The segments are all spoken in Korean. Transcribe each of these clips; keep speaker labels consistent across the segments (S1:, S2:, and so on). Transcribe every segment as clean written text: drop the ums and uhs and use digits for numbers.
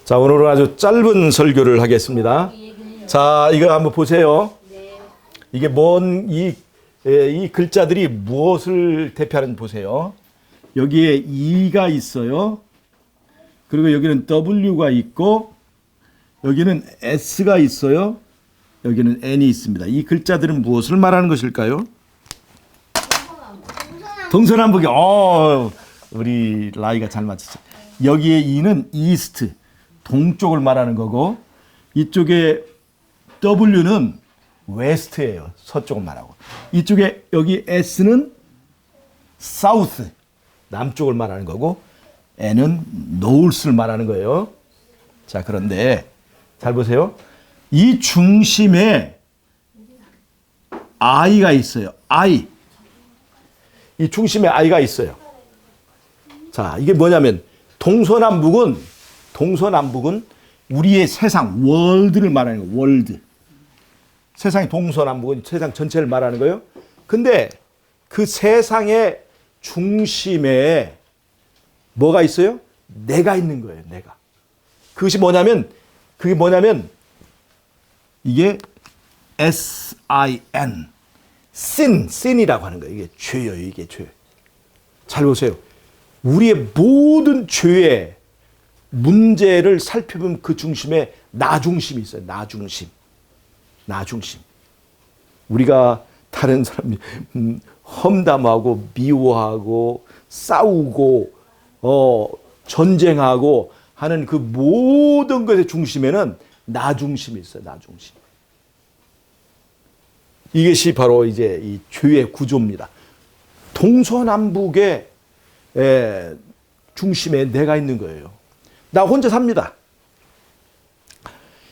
S1: 자, 오늘은 아주 짧은 설교를 하겠습니다. 자, 이거 한번 보세요. 이게 이 글자들이 무엇을 대표하는지 보세요. 여기에 E가 있어요. 그리고 여기는 W가 있고, 여기는 S가 있어요. 여기는 N이 있습니다. 이 글자들은 무엇을 말하는 것일까요? 동서남북이. 우리 라이가 잘 맞췄어요. 여기에 E는 이스트, 동쪽을 말하는 거고, 이쪽에 W는 웨스트예요. 서쪽을 말하고. 이쪽에 여기 S는 사우스, 남쪽을 말하는 거고, N은 노스를 말하는 거예요. 자, 그런데 잘 보세요. 이 중심에 I가 있어요. I. 이 중심에 I가 있어요. 자, 이게 뭐냐면 동서남북은 우리의 세상, 월드를 말하는 거예요. 월드. 세상의 동서남북은 세상 전체를 말하는 거예요. 근데 그 세상의 중심에 뭐가 있어요? 내가 있는 거예요. 내가. 그게 뭐냐면 이게 S-I-N. sin이라고 하는 거예요. 이게 죄예요. 이게 죄. 잘 보세요. 우리의 모든 죄의 문제를 살펴보면 그 중심에 나 중심이 있어요. 나 중심. 우리가 다른 사람이 험담하고 미워하고 싸우고 전쟁하고 하는 그 모든 것의 중심에는 나 중심이 있어요. 나 중심. 이것이 바로 이제 이 죄의 구조입니다. 동서남북의 중심에 내가 있는 거예요. 나 혼자 삽니다.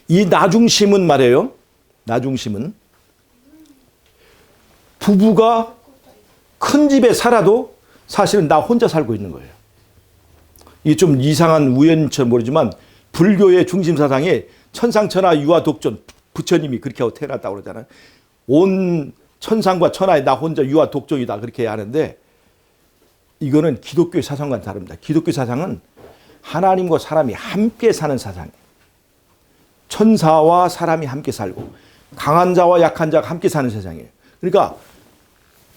S1: 이 나 중심은 말이에요. 나 중심은 부부가 큰 집에 살아도 사실은 나 혼자 살고 있는 거예요. 이게 좀 이상한 우연처럼 모르지만 불교의 중심 사상이 천상천하 유아 독존, 부처님이 그렇게 하고 태어났다고 그러잖아요. 온 천상과 천하에 나 혼자 유아 독존이다 그렇게 하는데, 이거는 기독교의 사상과는 다릅니다. 기독교 사상은 하나님과 사람이 함께 사는 사상이에요. 천사와 사람이 함께 살고 강한 자와 약한 자가 함께 사는 세상이에요. 그러니까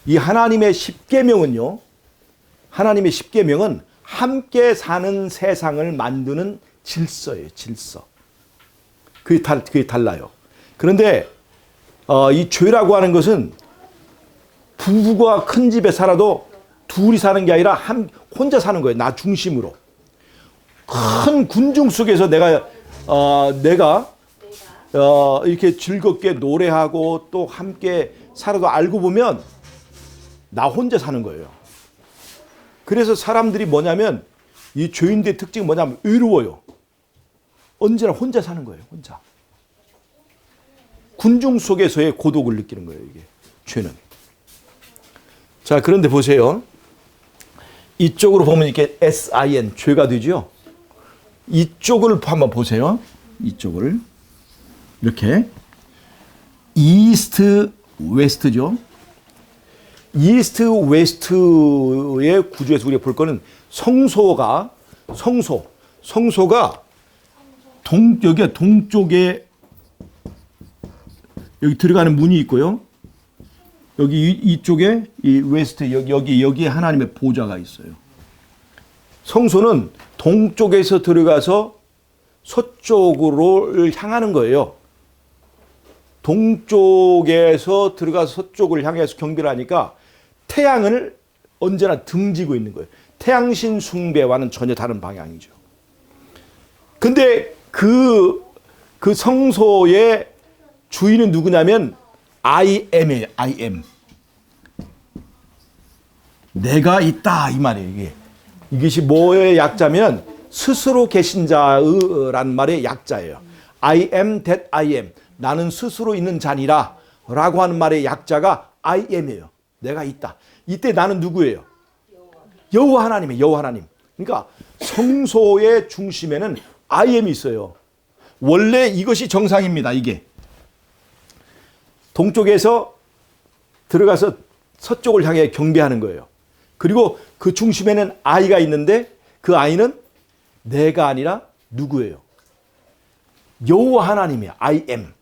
S1: 이 하나님의 십계명은요, 하나님의 십계명은 함께 사는 세상을 만드는 질서예요. 질서. 그게 달라요. 그런데 이 죄라고 하는 것은 부부가 큰 집에 살아도 둘이 사는 게 아니라 혼자 사는 거예요. 나 중심으로. 큰 군중 속에서 내가 이렇게 즐겁게 노래하고 또 함께 살아도 알고 보면 나 혼자 사는 거예요. 그래서 사람들이 뭐냐면 이 죄인들의 특징이 뭐냐면 외로워요. 언제나 혼자 사는 거예요. 혼자. 군중 속에서의 고독을 느끼는 거예요. 이게 죄는. 자, 그런데 보세요. 이쪽으로 보면 이렇게 S-I-N 죄가 되죠. 이쪽을 한번 보세요. 이쪽을 이렇게 이스트 웨스트죠. 이스트 웨스트의 구조에서 우리가 볼 거는 성소가 여기 동쪽에 여기 들어가는 문이 있고요. 여기 이쪽에 이 웨스트 여기 하나님의 보좌가 있어요. 성소는 동쪽에서 들어가서 서쪽으로 향하는 거예요. 동쪽에서 들어가서 서쪽을 향해서 경배를 하니까 태양을 언제나 등지고 있는 거예요. 태양신 숭배와는 전혀 다른 방향이죠. 근데 그 성소의 주인은 누구냐면 I am이에요. I am. 내가 있다 이 말이에요. 이것이 뭐의 약자면 스스로 계신 자란 말의 약자예요. I am that I am. 나는 스스로 있는 자니라 라고 하는 말의 약자가 I am이에요. 내가 있다. 이때 나는 누구예요? 여호와 하나님이에요. 여호와 하나님. 그러니까 성소의 중심에는 I am이 있어요. 원래 이것이 정상입니다. 이게. 동쪽에서 들어가서 서쪽을 향해 경배하는 거예요. 그리고 그 중심에는 I가 있는데 그 I는 내가 아니라 누구예요? 여호와 하나님의 I am.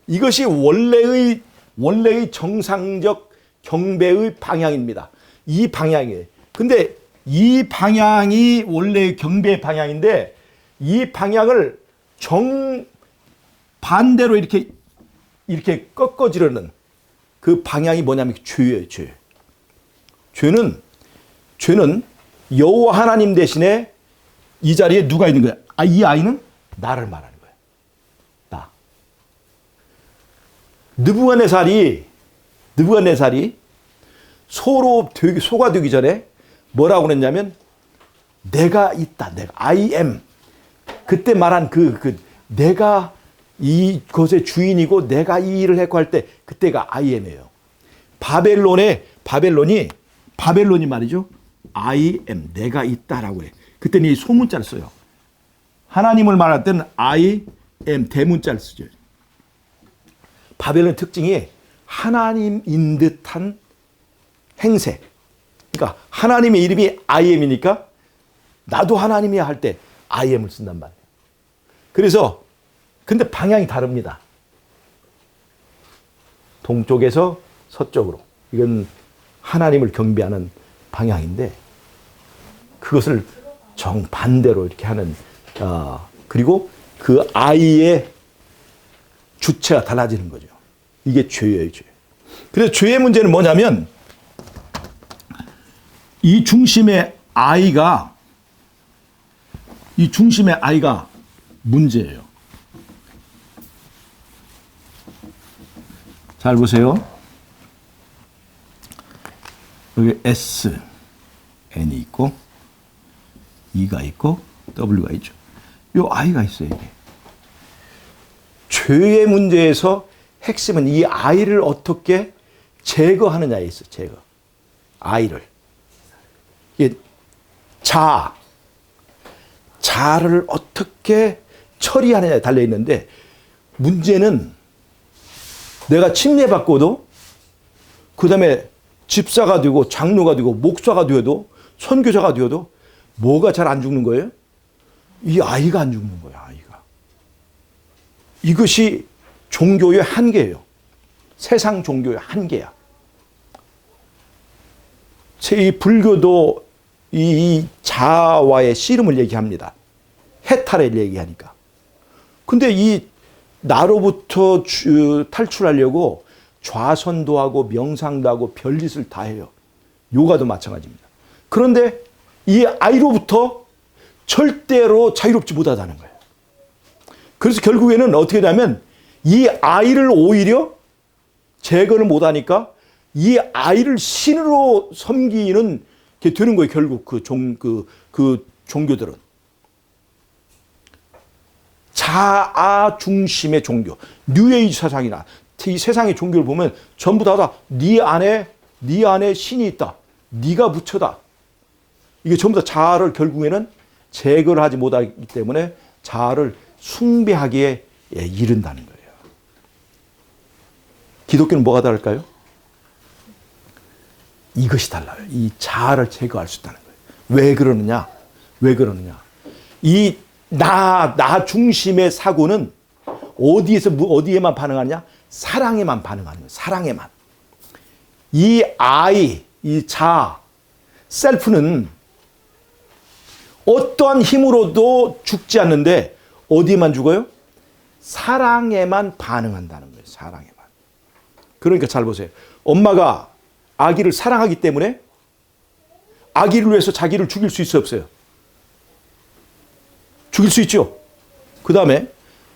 S1: 이것이 원래의 정상적 경배의 방향입니다. 이 방향이에요. 근데 이 방향이 원래의 경배의 방향인데 이 방향을 정반대로 이렇게 꺾어지려는 그 방향이 뭐냐면 죄예요, 죄. 죄는 여호와 하나님 대신에 이 자리에 누가 있는 거야? 이 아이는 나를 말하는 거야. 나. 느부갓네살이 소가 되기 전에 뭐라고 그랬냐면 내가 있다. 내가 I am. 그때 말한 내가 이것의 주인이고 내가 이 일을 했고 할 때 그때가 I am이에요. 바벨론이 말이죠. I am. 내가 있다라고 해. 그때는 이 소문자를 써요. 하나님을 말할 때는 I am 대문자를 쓰죠. 바벨론 특징이 하나님인 듯한 행세. 그러니까 하나님의 이름이 I am이니까 나도 하나님이야 할 때 I am을 쓴단 말이에요. 그래서 근데 방향이 다릅니다. 동쪽에서 서쪽으로. 이건 하나님을 경배하는 방향인데 그것을 정반대로 이렇게 하는 그리고 그 아이의 주체가 달라지는 거죠. 이게 죄예요, 죄. 그래서 죄의 문제는 뭐냐면 이 중심의 아이가 문제예요. 잘 보세요. 여기 S, N이 있고 E가 있고 W가 있죠. 요 I가 있어요. 이게. 죄의 문제에서 핵심은 이 I를 어떻게 제거하느냐에 있어요. 제거. I를. 이게 자를 어떻게 처리하느냐에 달려있는데 문제는 내가 침례받고도 그 다음에 집사가 되고 장로가 되고 목사가 되어도 선교사가 되어도 뭐가 잘 안 죽는 거예요? 이 아이가 안 죽는 거예요. 아이가. 이것이 종교의 한계예요. 세상 종교의 한계야. 이 불교도 이 자아와의 씨름을 얘기합니다. 해탈을 얘기하니까. 근데 이 나로부터 탈출하려고 좌선도 하고 명상도 하고 별짓을 다 해요. 요가도 마찬가지입니다. 그런데 이 아이로부터 절대로 자유롭지 못하다는 거예요. 그래서 결국에는 어떻게 되냐면 이 아이를 오히려 제거를 못하니까 이 아이를 신으로 섬기는 게 되는 거예요. 결국 그 종교들은. 자아 중심의 종교. 뉴에이지 사상이나 이 세상의 종교를 보면 전부 다 네 안에 신이 있다. 네가 부처다. 이게 전부 다 자아를 결국에는 제거를 하지 못하기 때문에 자아를 숭배하기에 이른다는 거예요. 기독교는 뭐가 다를까요? 이것이 달라요. 이 자아를 제거할 수 있다는 거예요. 왜 그러느냐? 이 나 중심의 사고는 어디에만 반응하느냐? 사랑에만 반응하는 거예요. 사랑에만. 이 자아, 셀프는 어떠한 힘으로도 죽지 않는데 어디에만 죽어요? 사랑에만 반응한다는 거예요. 사랑에만. 그러니까 잘 보세요. 엄마가 아기를 사랑하기 때문에 아기를 위해서 자기를 죽일 수 있어요, 없어요? 죽일 수 있죠. 그 다음에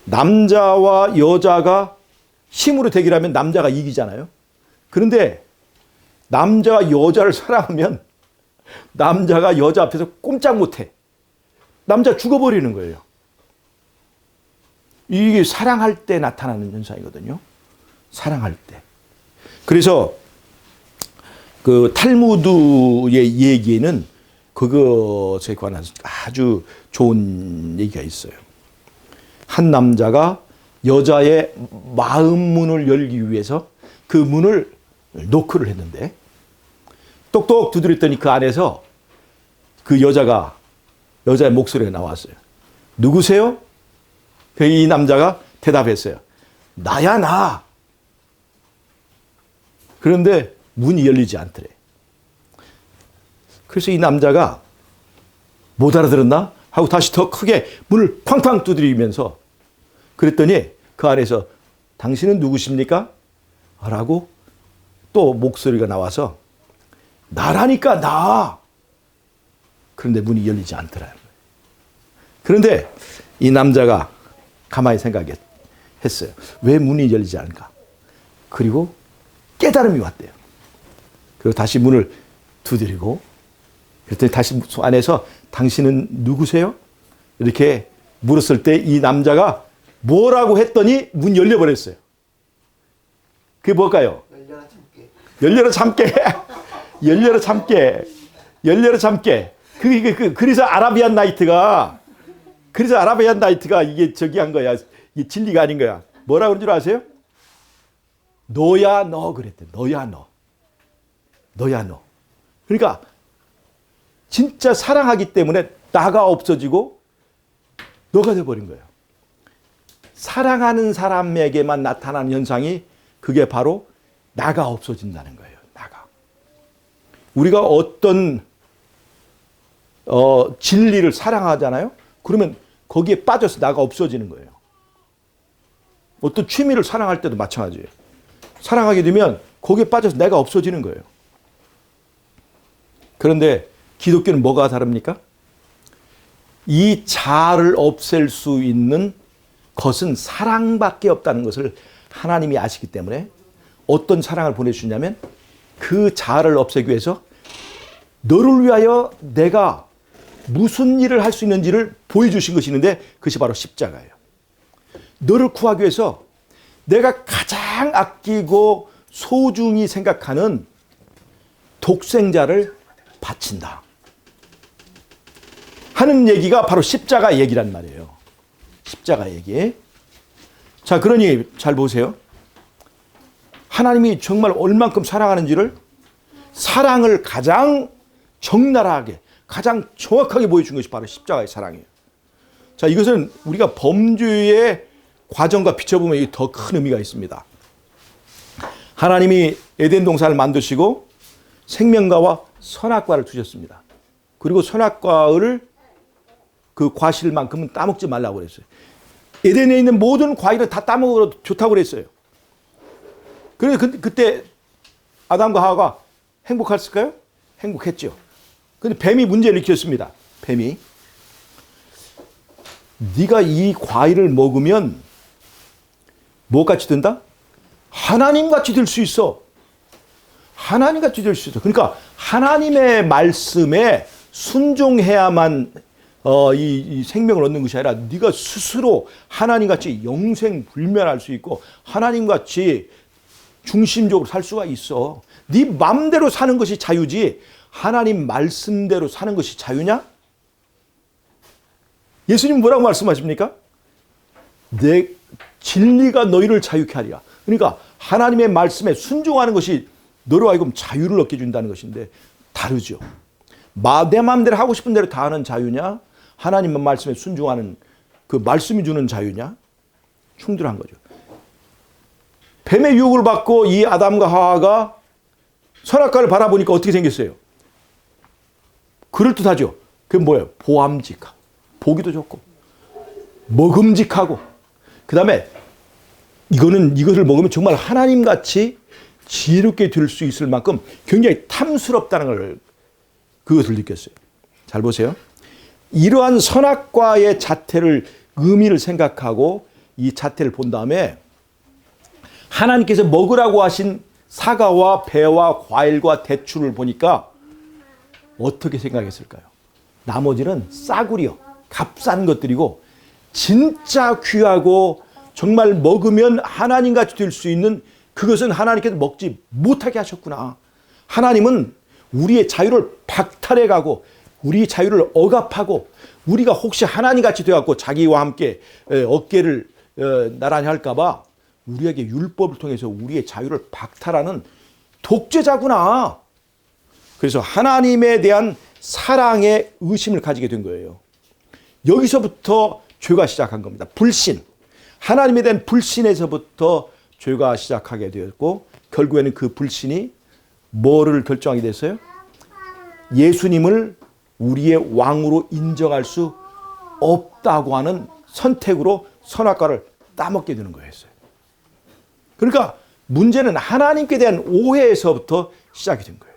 S1: 남자와 여자가 힘으로 대결하면 남자가 이기잖아요. 그런데 남자가 여자를 사랑하면 남자가 여자 앞에서 꼼짝 못해. 남자 죽어버리는 거예요. 이게 사랑할 때 나타나는 현상이거든요. 사랑할 때. 그래서 그 탈무드의 얘기에는 그것에 관한 아주 좋은 얘기가 있어요. 한 남자가 여자의 마음 문을 열기 위해서 그 문을 노크를 했는데 똑똑 두드렸더니 그 안에서 그 여자의 목소리가 나왔어요. 누구세요? 이 남자가 대답했어요. 나야 나. 그런데 문이 열리지 않더래. 그래서 이 남자가 못 알아들었나 하고 다시 더 크게 문을 쾅쾅 두드리면서 그랬더니 그 안에서 당신은 누구십니까? 라고 또 목소리가 나와서 나라니까 나. 그런데 문이 열리지 않더라. 그런데 이 남자가 가만히 생각했어요. 왜 문이 열리지 않을까? 그리고 깨달음이 왔대요. 그리고 다시 문을 두드리고 그랬더니 다시 안에서 당신은 누구세요? 이렇게 물었을 때 이 남자가 뭐라고 했더니 문 열려버렸어요. 그게 뭘까요? 열려라 참깨. 열려라 참깨. 열려라 참깨. 그래서 아라비안 나이트가 이게 저기 한 거야. 이게 진리가 아닌 거야. 뭐라고 그런 줄 아세요? 너야 너 그랬대. 너야 너. 너야 너. 그러니까 진짜 사랑하기 때문에 나가 없어지고 너가 돼버린 거예요. 사랑하는 사람에게만 나타나는 현상이 그게 바로 나가 없어진다는 거예요. 나가. 우리가 어떤 진리를 사랑하잖아요. 그러면 거기에 빠져서 나가 없어지는 거예요. 어떤 취미를 사랑할 때도 마찬가지예요. 사랑하게 되면 거기에 빠져서 내가 없어지는 거예요. 그런데 기독교는 뭐가 다릅니까? 이 자아를 없앨 수 있는 것은 사랑밖에 없다는 것을 하나님이 아시기 때문에 어떤 사랑을 보내주냐면 그 자아를 없애기 위해서 너를 위하여 내가 무슨 일을 할 수 있는지를 보여주신 것이 있는데 그것이 바로 십자가예요. 너를 구하기 위해서 내가 가장 아끼고 소중히 생각하는 독생자를 바친다 하는 얘기가 바로 십자가 얘기란 말이에요. 십자가 얘기. 자, 그러니 잘 보세요. 하나님이 정말 얼만큼 사랑하는지를 사랑을 가장 적나라하게 가장 정확하게 보여준 것이 바로 십자가의 사랑이에요. 자, 이것은 우리가 범죄의 과정과 비춰보면 더 큰 의미가 있습니다. 하나님이 에덴 동산을 만드시고 생명과와 선악과를 두셨습니다. 그리고 선악과를 그 과실만큼은 따먹지 말라고 그랬어요. 에덴에 있는 모든 과일을 다 따먹어도 좋다고 그랬어요. 그래서 그때 아담과 하와가 행복했을까요? 행복했죠. 근데 뱀이 문제를 일으켰습니다. 뱀이. 네가 이 과일을 먹으면 뭐같이 된다? 하나님같이 될 수 있어. 하나님같이 될 수 있어. 그러니까 하나님의 말씀에 순종해야만 이 생명을 얻는 것이 아니라 네가 스스로 하나님같이 영생불멸할 수 있고 하나님같이 중심적으로 살 수가 있어. 네 마음대로 사는 것이 자유지 하나님 말씀대로 사는 것이 자유냐? 예수님 뭐라고 말씀하십니까? 내 진리가 너희를 자유케 하리라. 그러니까 하나님의 말씀에 순종하는 것이 너로 하여금 자유를 얻게 준다는 것인데 다르죠. 내 마음대로 하고 싶은 대로 다 하는 자유냐? 하나님의 말씀에 순종하는 그 말씀이 주는 자유냐? 충돌한 거죠. 뱀의 유혹을 받고 이 아담과 하와가 선악과를 바라보니까 어떻게 생겼어요? 그럴듯하죠. 그게 뭐예요? 보암직하고 보기도 좋고 먹음직하고 그 다음에 이것을 먹으면 정말 하나님같이 지혜롭게 될 수 있을 만큼 굉장히 탐스럽다는 걸 그것을 느꼈어요. 잘 보세요. 이러한 선악과의 자태를 의미를 생각하고 이 자태를 본 다음에 하나님께서 먹으라고 하신 사과와 배와 과일과 대추를 보니까 어떻게 생각했을까요? 나머지는 싸구려, 값싼 것들이고 진짜 귀하고 정말 먹으면 하나님같이 될 수 있는 그것은 하나님께서 먹지 못하게 하셨구나. 하나님은 우리의 자유를 박탈해가고 우리의 자유를 억압하고 우리가 혹시 하나님같이 되어갖고 자기와 함께 어깨를 나란히 할까봐 우리에게 율법을 통해서 우리의 자유를 박탈하는 독재자구나. 그래서 하나님에 대한 사랑의 의심을 가지게 된 거예요. 여기서부터 죄가 시작한 겁니다. 불신. 하나님에 대한 불신에서부터 죄가 시작하게 되었고 결국에는 그 불신이 뭐를 결정하게 됐어요? 예수님을 우리의 왕으로 인정할 수 없다고 하는 선택으로 선악과를 따먹게 되는 거였어요. 그러니까 문제는 하나님께 대한 오해에서부터 시작이 된 거예요.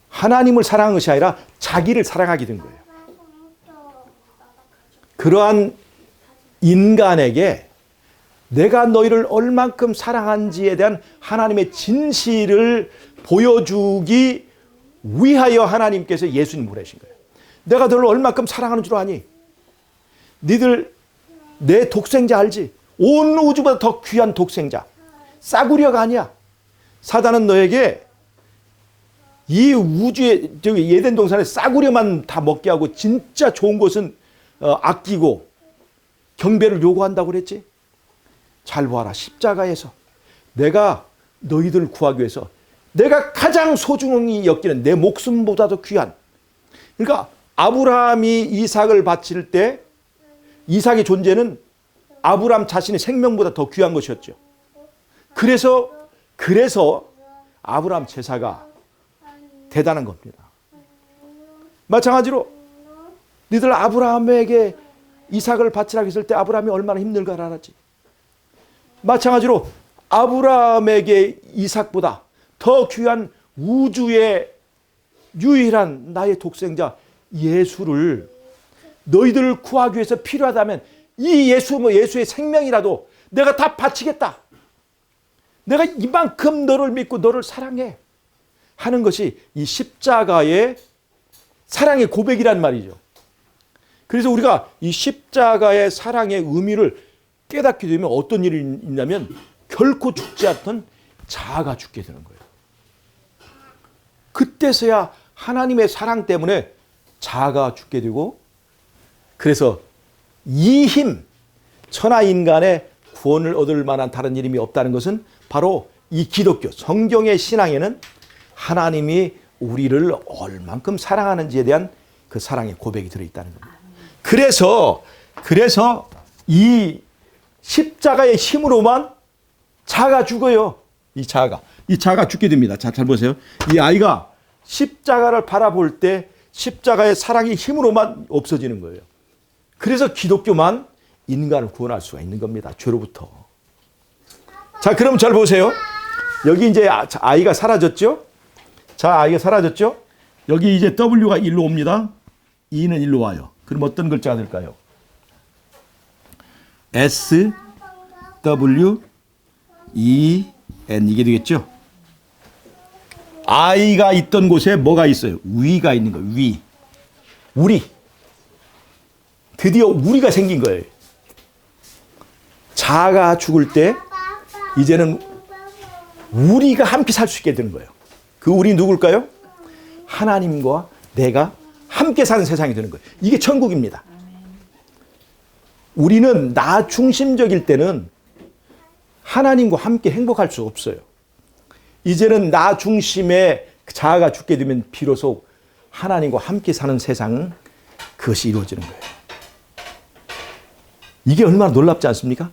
S1: 하나님을 사랑한 것이 아니라 자기를 사랑하게 된 거예요. 그러한 인간에게 내가 너희를 얼만큼 사랑한지에 대한 하나님의 진실을 보여주기 위하여 하나님께서 예수님을 보내신 거예요. 내가 너를 얼만큼 사랑하는 줄 아니? 니들 내 독생자 알지? 온 우주보다 더 귀한 독생자. 싸구려가 아니야. 사단은 너에게 이 우주에 저기 예덴 동산에 싸구려만 다 먹게 하고 진짜 좋은 것은 아끼고 경배를 요구한다고 그랬지? 잘 보아라. 십자가에서 내가 너희들을 구하기 위해서 내가 가장 소중히 여기는 내 목숨보다도 귀한, 그러니까 아브라함이 이삭을 바칠 때 이삭의 존재는 아브라함 자신의 생명보다 더 귀한 것이었죠. 그래서 아브라함 제사가 대단한 겁니다. 마찬가지로 너희들 아브라함에게 이삭을 바치라고 했을 때 아브라함이 얼마나 힘들까 알았지. 마찬가지로 아브라함에게 이삭보다 더 귀한 우주의 유일한 나의 독생자 예수를 너희들을 구하기 위해서 필요하다면 이 예수의 생명이라도 내가 다 바치겠다. 내가 이만큼 너를 믿고 너를 사랑해 하는 것이 이 십자가의 사랑의 고백이란 말이죠. 그래서 우리가 이 십자가의 사랑의 의미를 깨닫게 되면 어떤 일이 있냐면 결코 죽지 않던 자아가 죽게 되는 거예요. 그때서야 하나님의 사랑 때문에 자아가 죽게 되고, 그래서 이 힘, 천하 인간의 구원을 얻을 만한 다른 이름이 없다는 것은 바로 이 기독교 성경의 신앙에는 하나님이 우리를 얼만큼 사랑하는지에 대한 그 사랑의 고백이 들어있다는 겁니다. 그래서 이 십자가의 힘으로만 자아가 죽어요. 이 자아가 죽게 됩니다. 자, 잘 보세요. 이 아이가 십자가를 바라볼 때 십자가의 사랑의 힘으로만 없어지는 거예요. 그래서 기독교만 인간을 구원할 수가 있는 겁니다. 죄로부터. 자, 그럼 잘 보세요. 여기 이제 아이가 사라졌죠? 자, 아이가 사라졌죠? 여기 이제 W가 일로 옵니다. E는 일로 와요. 그럼 어떤 글자가 될까요? S, W, E, N 이게 되겠죠? 아이가 있던 곳에 뭐가 있어요? 위가 있는 거예요. 위. 우리. 드디어 우리가 생긴 거예요. 자아가 죽을 때 이제는 우리가 함께 살 수 있게 되는 거예요. 그 우리 누굴까요? 하나님과 내가 함께 사는 세상이 되는 거예요. 이게 천국입니다. 우리는 나 중심적일 때는 하나님과 함께 행복할 수 없어요. 이제는 나 중심의 자아가 죽게 되면 비로소 하나님과 함께 사는 세상은 그것이 이루어지는 거예요. 이게 얼마나 놀랍지 않습니까?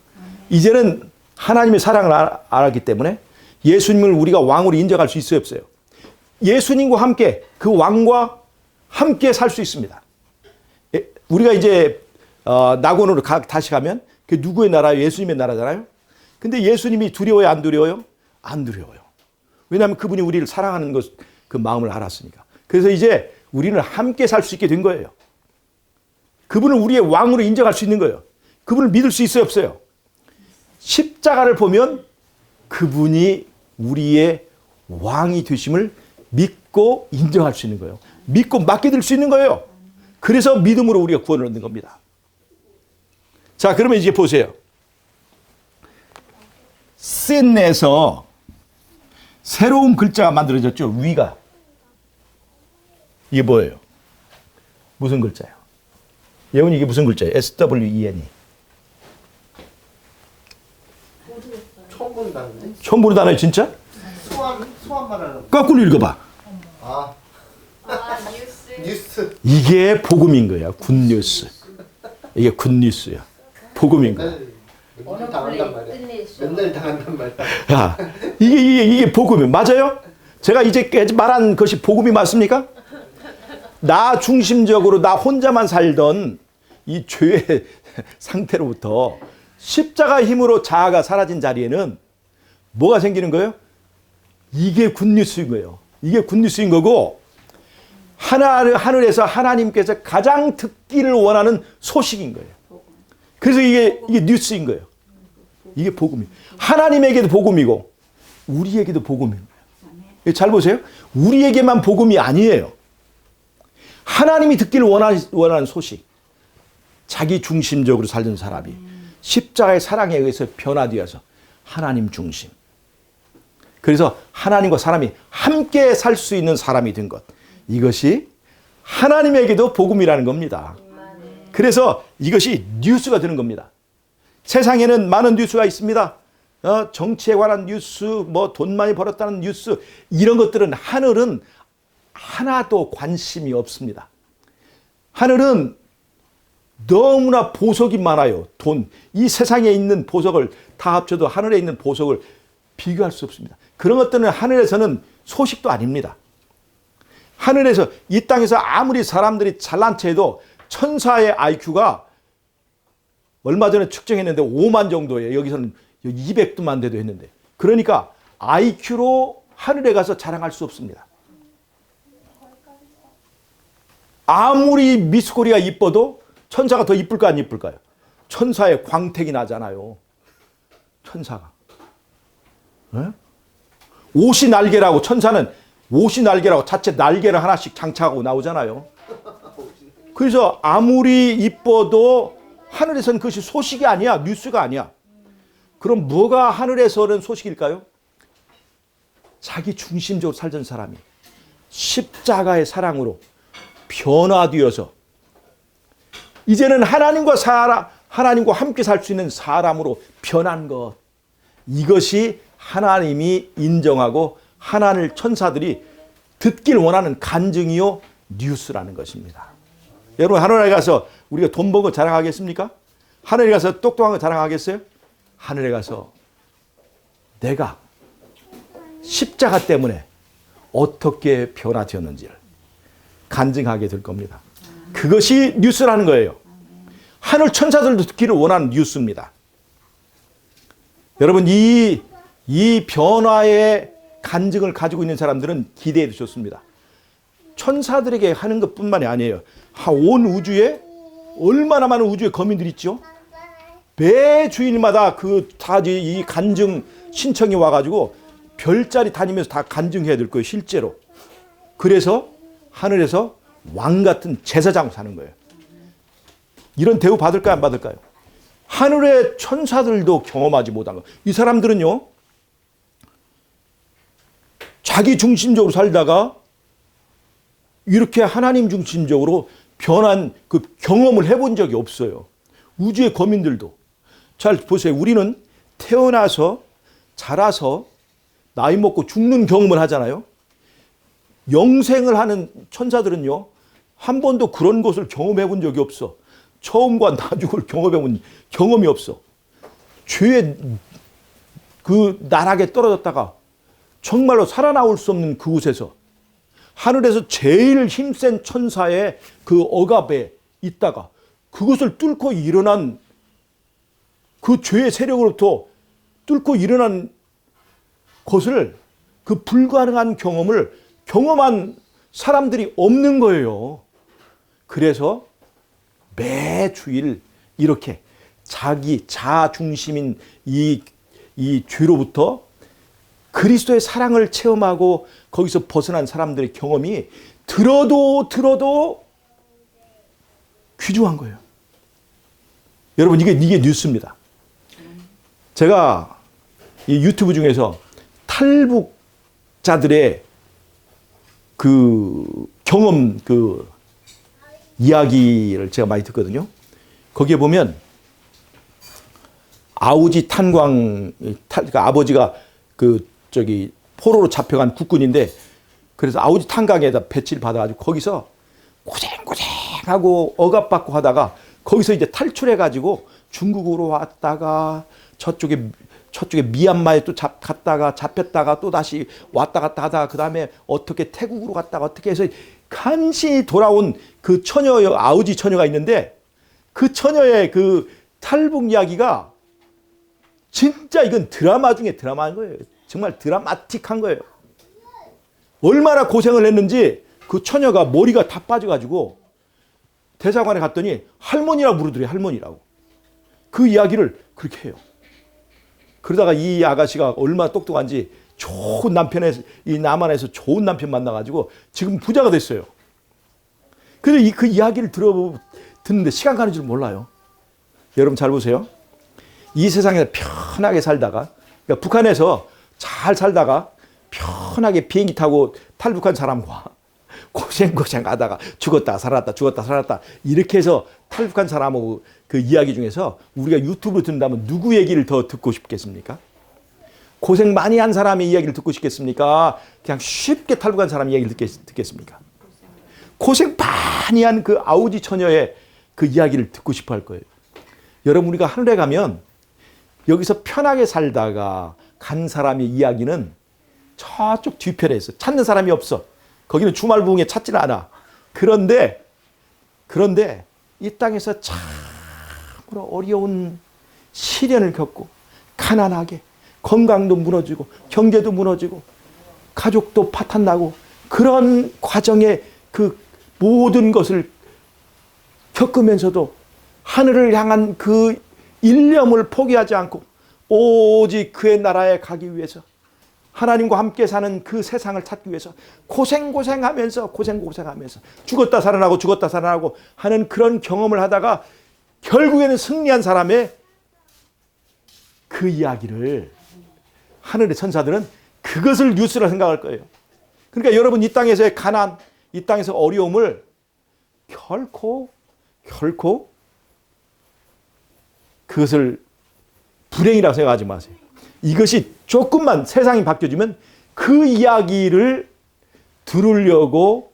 S1: 이제는 하나님의 사랑을 알았기 때문에 예수님을 우리가 왕으로 인정할 수 있어요, 없어요? 예수님과 함께 그 왕과 함께 살 수 있습니다. 우리가 이제 낙원으로 다시 가면 그 누구의 나라예요? 예수님의 나라잖아요. 근데 예수님이 두려워요, 안 두려워요? 안 두려워요. 왜냐하면 그분이 우리를 사랑하는 것, 그 마음을 알았으니까. 그래서 이제 우리는 함께 살 수 있게 된 거예요. 그분을 우리의 왕으로 인정할 수 있는 거예요. 그분을 믿을 수 있어요, 없어요? 십자가를 보면 그분이 우리의 왕이 되심을 믿고 인정할 수 있는 거예요. 믿고 맡겨둘 수 있는 거예요. 그래서 믿음으로 우리가 구원을 얻는 겁니다. 자, 그러면 이제 보세요. sin에서 새로운 글자가 만들어졌죠. 위가. 이게 뭐예요? 무슨 글자예요? 예원이 이게 무슨 글자예요? SWEN이.
S2: 처음 보는 단어네.
S1: 처음 보는 단어예요, 진짜?
S2: 소환 말하는.
S1: 거꾸로 읽어봐.
S2: 뉴스.
S1: 이게 복음인 거야. 굿뉴스. 이게 굿뉴스야. 복음인 거야.
S2: 맨날 당한단 말이야. 맨날 당한단 말이야.
S1: 야, 이게 복음이 맞아요? 제가 이제까지 말한 것이 복음이 맞습니까? 나 중심적으로 나 혼자만 살던 이 죄의 상태로부터 십자가 힘으로 자아가 사라진 자리에는 뭐가 생기는 거예요? 이게 굿뉴스인 거예요. 이게 굿뉴스인 거고, 하늘에서 하나님께서 가장 듣기를 원하는 소식인 거예요. 그래서 이게 뉴스인 거예요. 이게 복음이에요. 하나님에게도 복음이고 우리에게도 복음인 거예요. 잘 보세요. 우리에게만 복음이 아니에요. 하나님이 듣기를 원하는 소식. 자기 중심적으로 살던 사람이 십자가의 사랑에 의해서 변화되어서 하나님 중심. 그래서 하나님과 사람이 함께 살 수 있는 사람이 된 것. 이것이 하나님에게도 복음이라는 겁니다. 그래서 이것이 뉴스가 되는 겁니다. 세상에는 많은 뉴스가 있습니다. 정치에 관한 뉴스, 뭐 돈 많이 벌었다는 뉴스, 이런 것들은 하늘은 하나도 관심이 없습니다. 하늘은 너무나 보석이 많아요. 돈. 이 세상에 있는 보석을 다 합쳐도 하늘에 있는 보석을 비교할 수 없습니다. 그런 것들은 하늘에서는 소식도 아닙니다. 하늘에서, 이 땅에서 아무리 사람들이 잘난 체해도 천사의 IQ가 얼마 전에 측정했는데 5만 정도예요. 여기서는 200만 대도 했는데. 그러니까 IQ로 하늘에 가서 자랑할 수 없습니다. 아무리 미스코리아 이뻐도 천사가 더 이쁠까 안 이쁠까요? 천사의 광택이 나잖아요. 천사가. 네? 옷이 날개라고, 천사는 옷이 날개라고 자체 날개를 하나씩 장착하고 나오잖아요. 그래서 아무리 이뻐도 하늘에서는 그것이 소식이 아니야. 뉴스가 아니야. 그럼 뭐가 하늘에서는 소식일까요? 자기 중심적으로 살던 사람이 십자가의 사랑으로 변화되어서 이제는 하나님과 함께 살 수 있는 사람으로 변한 것. 이것이 하나님이 인정하고 하나님 천사들이 듣길 원하는 간증이요 뉴스라는 것입니다. 여러분, 하늘에 가서 우리가 돈 버는 거 자랑하겠습니까? 하늘에 가서 똑똑한 거 자랑하겠어요? 하늘에 가서 내가 십자가 때문에 어떻게 변화되었는지를 간증하게 될 겁니다. 그것이 뉴스라는 거예요. 하늘 천사들도 듣기를 원하는 뉴스입니다. 여러분, 이 변화의 간증을 가지고 있는 사람들은 기대해도 좋습니다. 천사들에게 하는 것뿐만이 아니에요. 온 우주에 얼마나 많은 우주의 거민들이 있죠. 매 주일마다 이 간증 신청이 와가지고 별자리 다니면서 다 간증해야 될 거예요, 실제로. 그래서 하늘에서 왕 같은 제사장 사는 거예요. 이런 대우 받을까요, 안 받을까요? 하늘의 천사들도 경험하지 못한 거. 이 사람들은요, 자기 중심적으로 살다가 이렇게 하나님 중심적으로 변한 그 경험을 해본 적이 없어요. 우주의 거민들도. 잘 보세요. 우리는 태어나서 자라서 나이 먹고 죽는 경험을 하잖아요. 영생을 하는 천사들은요, 한 번도 그런 것을 경험해 본 적이 없어. 처음과 나중을 경험해 본 경험이 없어. 죄의 그 나락에 떨어졌다가 정말로 살아나올 수 없는 그곳에서 하늘에서 제일 힘센 천사의 그 억압에 있다가 그것을 뚫고 일어난 그 죄의 세력으로부터 뚫고 일어난 것을, 그 불가능한 경험을 경험한 사람들이 없는 거예요. 그래서 매 주일 이렇게 자기 자아 중심인 이 죄로부터 그리스도의 사랑을 체험하고 거기서 벗어난 사람들의 경험이 들어도 귀중한 거예요. 여러분, 이게 뉴스입니다. 제가 이 유튜브 중에서 탈북자들의 그 경험 이야기를 제가 많이 듣거든요. 거기에 보면 아우지 탄광, 그러니까 아버지가 포로로 잡혀간 국군인데, 그래서 아우지 탄광에다 배치를 받아가지고 거기서 고생하고 억압받고 하다가 거기서 이제 탈출해 가지고 중국으로 왔다가 저쪽에 미얀마에 또 갔다가 잡혔다가 또 다시 왔다 갔다 하다가 그다음에 어떻게 태국으로 갔다가 어떻게 해서 간신히 돌아온 그 처녀, 아우지 처녀가 있는데 그 처녀의 그 탈북 이야기가 진짜 이건 드라마 중에 드라마인 거예요. 정말 드라마틱한 거예요. 얼마나 고생을 했는지 그 처녀가 머리가 다 빠져가지고 대사관에 갔더니 할머니라고 부르더래요. 할머니라고. 그 이야기를 그렇게 해요. 그러다가 이 아가씨가 얼마나 똑똑한지 좋은 남편에서, 이 남한에서 좋은 남편 만나가지고 지금 부자가 됐어요. 그래서 그 이야기를 듣는데 시간 가는 줄 몰라요. 여러분 잘 보세요. 이 세상에서 편하게 살다가, 그러니까 북한에서 잘 살다가 편하게 비행기 타고 탈북한 사람과 고생 하다가 죽었다 살았다 이렇게 해서 탈북한 사람하고 그 이야기 중에서 우리가 유튜브로 듣는다면 누구 얘기를 더 듣고 싶겠습니까? 고생 많이 한 사람의 이야기를 듣고 싶겠습니까? 그냥 쉽게 탈북한 사람 이야기를 듣겠습니까? 고생 많이 한 그 아우지 처녀의 그 이야기를 듣고 싶어 할 거예요. 여러분, 우리가 하늘에 가면 여기서 편하게 살다가 간 사람의 이야기는 저쪽 뒤편에 있어. 찾는 사람이 없어. 거기는 주말 부흥에 찾지는 않아. 그런데 이 땅에서 참으로 어려운 시련을 겪고 가난하게 건강도 무너지고 경제도 무너지고 가족도 파탄나고 그런 과정에 그 모든 것을 겪으면서도 하늘을 향한 그 일념을 포기하지 않고 오직 그의 나라에 가기 위해서 하나님과 함께 사는 그 세상을 찾기 위해서 고생하면서 죽었다 살아나고 하는 그런 경험을 하다가 결국에는 승리한 사람의 그 이야기를 하늘의 천사들은 그것을 뉴스라 생각할 거예요. 그러니까 여러분, 이 땅에서의 가난, 이 땅에서 어려움을 결코 그것을 불행이라고 생각하지 마세요. 이것이 조금만 세상이 바뀌어지면 그 이야기를 들으려고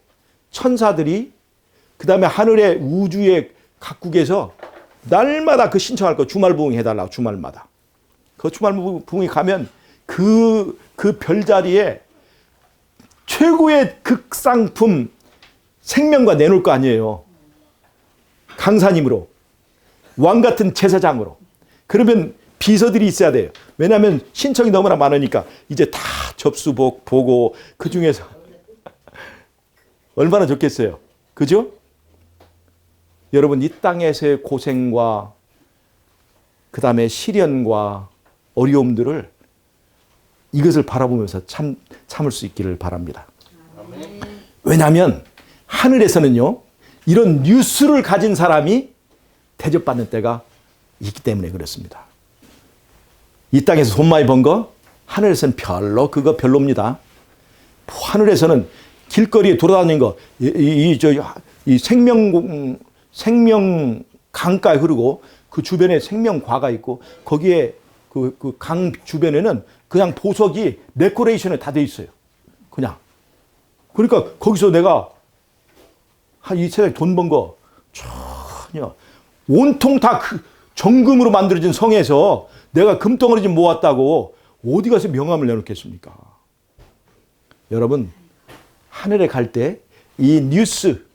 S1: 천사들이 그 다음에 하늘의 우주의 각국에서 날마다 그 신청할 거 주말 부흥 해달라고 주말마다. 그 주말 부흥이 가면 그 별자리에 최고의 극상품 생명과 내놓을 거 아니에요. 강사님으로. 왕 같은 제사장으로. 그러면 비서들이 있어야 돼요. 왜냐하면 신청이 너무나 많으니까 이제 다 접수복 보고 그 중에서 얼마나 좋겠어요. 그죠? 여러분, 이 땅에서의 고생과 그 다음에 시련과 어려움들을 이것을 바라보면서 참을 수 있기를 바랍니다. 왜냐하면 하늘에서는요, 이런 뉴스를 가진 사람이 대접받는 때가 있기 때문에 그렇습니다. 이 땅에서 돈 많이 번 거 하늘에서는 그거 별로입니다. 하늘에서는 길거리에 돌아다니는 거, 이 생명 강가에 흐르고 그 주변에 생명과가 있고 거기에 그 강 주변에는 그냥 보석이 데코레이션에 다 돼 있어요. 그냥. 그러니까 거기서 내가 이 세상에 돈 번 거 전혀 온통 다 정금으로 만들어진 성에서 내가 금덩어리 좀 모았다고 어디 가서 명함을 내놓겠습니까? 여러분, 하늘에 갈 때 이 뉴스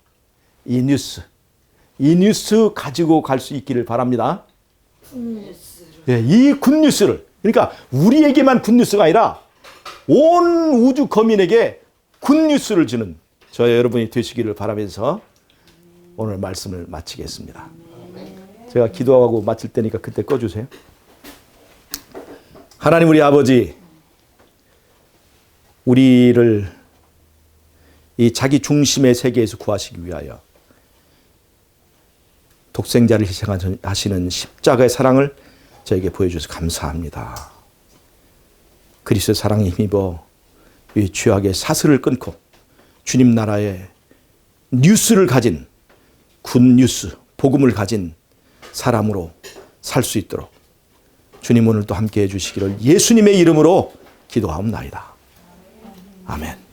S1: 가지고 갈 수 있기를 바랍니다. 네, 이 굿뉴스를, 그러니까 우리에게만 굿뉴스가 아니라 온 우주 거민에게 굿뉴스를 주는 저희 여러분이 되시기를 바라면서 오늘 말씀을 마치겠습니다. 제가 기도하고 마칠 때니까 그때 꺼주세요. 하나님 우리 아버지, 우리를 이 자기 중심의 세계에서 구하시기 위하여 독생자를 희생하시는 십자가의 사랑을 저에게 보여주셔서 감사합니다. 그리스도의 사랑에 힘입어 이 죄악의 사슬을 끊고 주님 나라의 뉴스를 가진 굿뉴스, 복음을 가진 사람으로 살 수 있도록 주님 오늘도 함께해 주시기를 예수님의 이름으로 기도하옵나이다. 아멘.